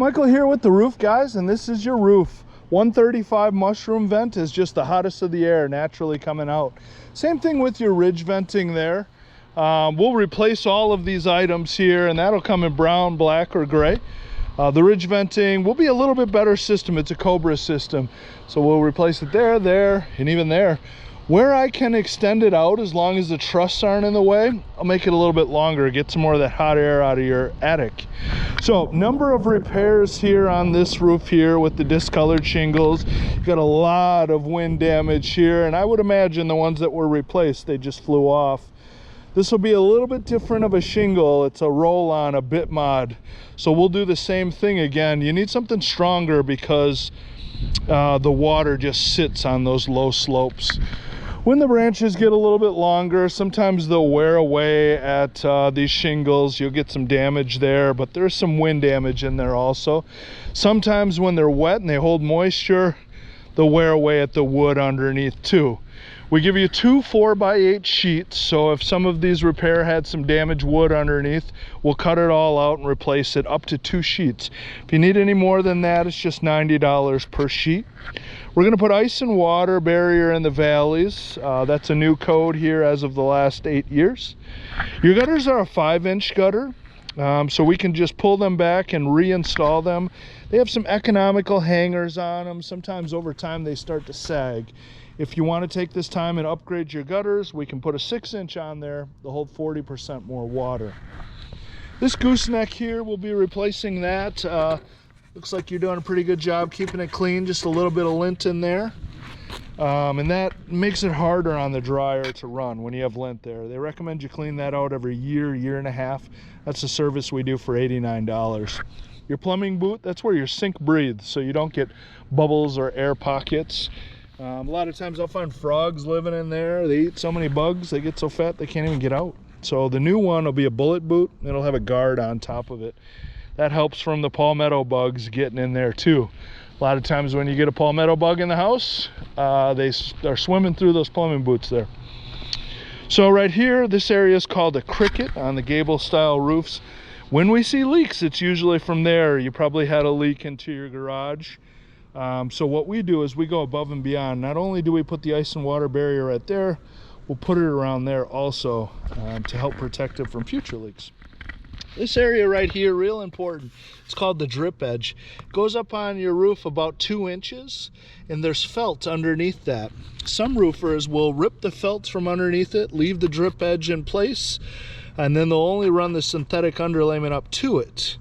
Michael here with the roof guys, and this is your roof. 135 mushroom vent is just the hottest of the air naturally coming out. Same thing with your ridge venting there. We'll replace all of these items here, and that'll come in brown, black, or gray. The ridge venting will be a little bit better system. It's a Cobra system, so we'll replace it there, there, and even there. Where I can extend it out, as long as the trusses aren't in the way, I'll make it a little bit longer, get some more of that hot air out of your attic. So number of repairs here on this roof here with the discolored shingles. You've got a lot of wind damage here, and I would imagine the ones that were replaced, they just flew off. This will be a little bit different of a shingle. It's a roll-on, a bit mod. So we'll do the same thing again. You need something stronger because the water just sits on those low slopes. When the branches get a little bit longer, sometimes they'll wear away at these shingles. You'll get some damage there, but there's some wind damage in there also. Sometimes when they're wet and they hold moisture, they'll wear away at the wood underneath too. We give you 2 4x8 sheets, so if some of these repair had some damaged wood underneath, we'll cut it all out and replace it up to 2 sheets. If you need any more than that, it's just $90 per sheet. We're going to put ice and water barrier in the valleys. That's a new code here as of the last 8 years. Your gutters are a 5-inch gutter, so we can just pull them back and reinstall them. They have some economical hangers on them. Sometimes over time they start to sag. If you want to take this time and upgrade your gutters, we can put a 6-inch on there. They'll hold 40% more water. This gooseneck here, we'll be replacing that. Looks like you're doing a pretty good job keeping it clean. Just a little bit of lint in there. And that makes it harder on the dryer to run when you have lint there. They recommend you clean that out every year, year and a half. That's a service we do for $89. Your plumbing boot, that's where your sink breathes, so you don't get bubbles or air pockets. A lot of times I'll find frogs living in there. They eat so many bugs, they get so fat they can't even get out. So the new one will be a bullet boot. It'll have a guard on top of it. That helps from the palmetto bugs getting in there too. A lot of times when you get a palmetto bug in the house, they are swimming through those plumbing boots there. So right here, this area is called a cricket on the gable style roofs. When we see leaks, it's usually from there. You probably had a leak into your garage. So what we do is we go above and beyond. Not only do we put the ice and water barrier right there, we'll put it around there also to help protect it from future leaks. This area right here, real important. It's called the drip edge. It goes up on your roof about 2 inches, and there's felt underneath that. Some roofers will rip the felt from underneath it, leave the drip edge in place, and then they'll only run the synthetic underlayment up to it.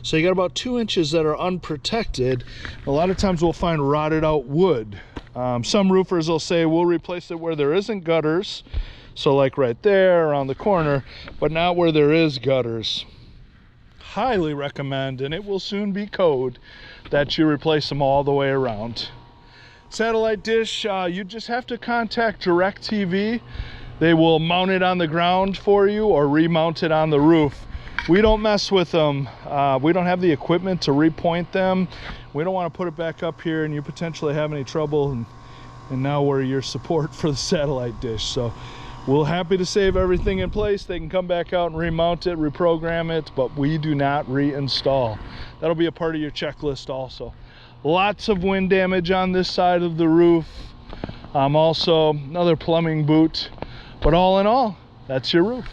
So you got about 2 inches that are unprotected. A lot of times we'll find rotted out wood. Some roofers will say we'll replace it where there isn't gutters. So like right there around the corner, but not where there is gutters. Highly recommend, and it will soon be code, that you replace them all the way around. Satellite dish, you just have to contact DirecTV. They will mount it on the ground for you or remount it on the roof. We don't mess with them. We don't have the equipment to repoint them. We don't want to put it back up here and you potentially have any trouble, and now we're your support for the satellite dish. So we're happy to save everything in place. They can come back out and remount it, reprogram it, but we do not reinstall. That'll be a part of your checklist also. Lots of wind damage on this side of the roof. Also another plumbing boot, but all in all, that's your roof.